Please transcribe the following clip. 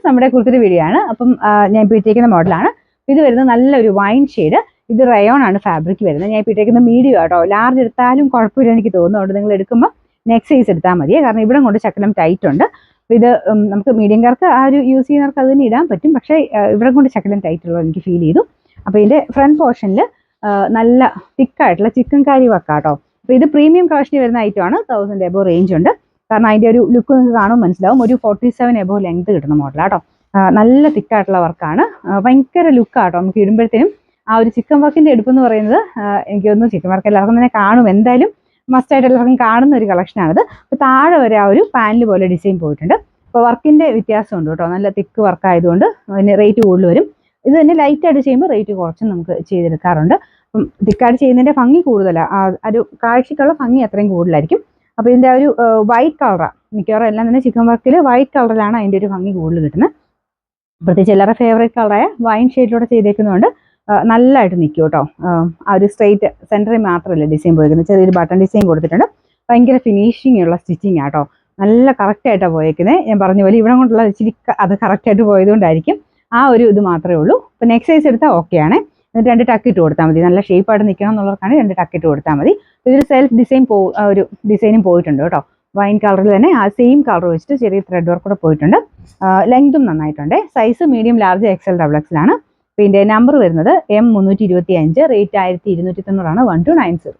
നമ്മുടെ കുർത്തിയുടെ വീഡിയോ ആണ്. അപ്പം ഞാൻ ഇപ്പോൾ ഇട്ടേക്കുന്ന മോഡലാണ്. ഇത് വരുന്നത് നല്ലൊരു വൈൻ ഷെയ്ഡ്. ഇത് റയോൺ ആണ് ഫാബ്രിക് വരുന്നത്. ഞാൻ ഇപ്പോൾ ഇട്ടേക്കുന്ന മീഡിയം ആട്ടോ. ലാർജ് എടുത്താലും കുഴപ്പമില്ല എനിക്ക് തോന്നുന്നു. അതുകൊണ്ട് നിങ്ങൾ എടുക്കുമ്പോൾ നെക്സ്റ്റ് സൈസ് എടുത്താൽ മതി. കാരണം ഇവിടെ കൊണ്ട് ശകലം ടൈറ്റ് ഉണ്ട്. അപ്പോൾ ഇത് നമുക്ക് മീഡിയംകാർക്ക് ആ ഒരു യൂസ് ചെയ്യുന്നവർക്ക് അത് തന്നെ ഇടാൻ പറ്റും. പക്ഷേ ഇവിടെ കൊണ്ട് ശകലം ടൈറ്റ് ഉള്ളത് എനിക്ക് ഫീൽ ചെയ്തു. അപ്പോൾ ഇതിൻ്റെ ഫ്രണ്ട് പോർഷനിൽ നല്ല തിക്കായിട്ടുള്ള ചിക്കൻ കാരി വക്കാട്ടോ. അപ്പോൾ ഇത് പ്രീമിയം കളക്ഷനിൽ വരുന്ന ഐറ്റമാണ്. 1000 എബോ റേഞ്ച് ഉണ്ട്. കാരണം അതിൻ്റെ ഒരു ലുക്ക് നിങ്ങൾക്ക് കാണുമ്പോൾ മനസ്സിലാവും. ഒരു 47 എബോ ലെങ്ത് കിട്ടുന്ന മോഡലാട്ടോ. നല്ല തിക്കായിട്ടുള്ള വർക്കാണ്. ഭയങ്കര ലുക്കാട്ടോ. നമുക്ക് ഇടുമ്പോഴത്തേനും ആ ഒരു ചിക്കൻ വർക്കിൻ്റെ എടുപ്പെന്ന് പറയുന്നത് എനിക്ക് തോന്നുന്നു ചിക്കൻ വർക്ക് എല്ലാവർക്കും തന്നെ കാണും. എന്തായാലും മസ്റ്റായിട്ട് എല്ലാവർക്കും കാണുന്ന ഒരു കളക്ഷനാണിത്. അപ്പോൾ താഴെ വരെ ആ ഒരു പാനൽ പോലെ ഡിസൈൻ പോയിട്ടുണ്ട്. അപ്പോൾ വർക്കിൻ്റെ വ്യത്യാസമുണ്ട് കേട്ടോ. നല്ല തിക്ക് വർക്ക് ആയതുകൊണ്ട് അതിന് റേറ്റ് കൂടുതൽ വരും. ഇത് തന്നെ ലൈറ്റായിട്ട് ചെയ്യുമ്പോൾ റേറ്റ് കുറച്ചും നമുക്ക് ചെയ്തെടുക്കാറുണ്ട്. അപ്പം തിക്കായിട്ട് ചെയ്യുന്നതിൻ്റെ ഭംഗി കൂടുതലാണ്. ഒരു കാഴ്ചക്കുള്ള ഭംഗി അത്രയും കൂടുതലായിരിക്കും. അപ്പോൾ ഇതിൻ്റെ ഒരു വൈറ്റ് കളറാണ് മിക്കവാറും എല്ലാം തന്നെ ചിക്കൻ വർക്കിൽ വൈറ്റ് കളറിലാണ് അതിൻ്റെ ഒരു ഭംഗി കൂടുതൽ കിട്ടുന്നത്. പ്രത്യേകിച്ച് എല്ലാവരുടെ ഫേവറേറ്റ് കളറായ വൈൻ ഷെയ്ഡിലൂടെ ചെയ്തേക്കുന്നതുകൊണ്ട് നല്ലതായിട്ട് നിൽക്കും കേട്ടോ. ആ ഒരു സ്ട്രെയിറ്റ് സെൻറ്ററിൽ മാത്രമല്ല ഡിസൈൻ പോയിരിക്കുന്നത്. ചെറിയൊരു ബട്ടൺ ഡിസൈൻ കൊടുത്തിട്ടുണ്ട്. ഭയങ്കര ഫിനിഷിംഗ് ഉള്ള സ്റ്റിച്ചിങ് ആട്ടോ. നല്ല കറക്റ്റായിട്ടാണ് പോയേക്കുന്നത്. ഞാൻ പറഞ്ഞ പോലെ ഇവിടെ കൊണ്ടുള്ള ഇച്ചിരി അത് കറക്റ്റായിട്ട് പോയതുകൊണ്ടായിരിക്കും ആ ഒരു ഇത് മാത്രമേ ഉള്ളൂ. അപ്പോൾ നെക്സ്റ്റ് സൈസ് എടുത്താൽ ഓക്കെ ആണ്. എന്നിട്ട് 2 ടക്ക് ഇട്ട് കൊടുത്താൽ മതി. നല്ല ഷേപ്പായിട്ട് നിൽക്കണം എന്നുള്ളവർക്കാണ് 2 ടക്ക് ഇട്ട് കൊടുത്താൽ മതി. ഇതൊരു സെൽഫ് ഡിസൈൻ ഒരു ഡിസൈനും പോയിട്ടുണ്ട് കേട്ടോ. വൈൻ കളറിൽ തന്നെ ആ സെയിം കളർ വെച്ചിട്ട് ചെറിയ ത്രെഡ് വർക്ക് കൂടെ പോയിട്ടുണ്ട്. ലെങ്തും നന്നായിട്ടുണ്ട്. Size medium large XL XXL ആണ്. പിന്നെ നമ്പർ വരുന്നത് M325, റേറ്റ് 1290 ആണ്. 1290.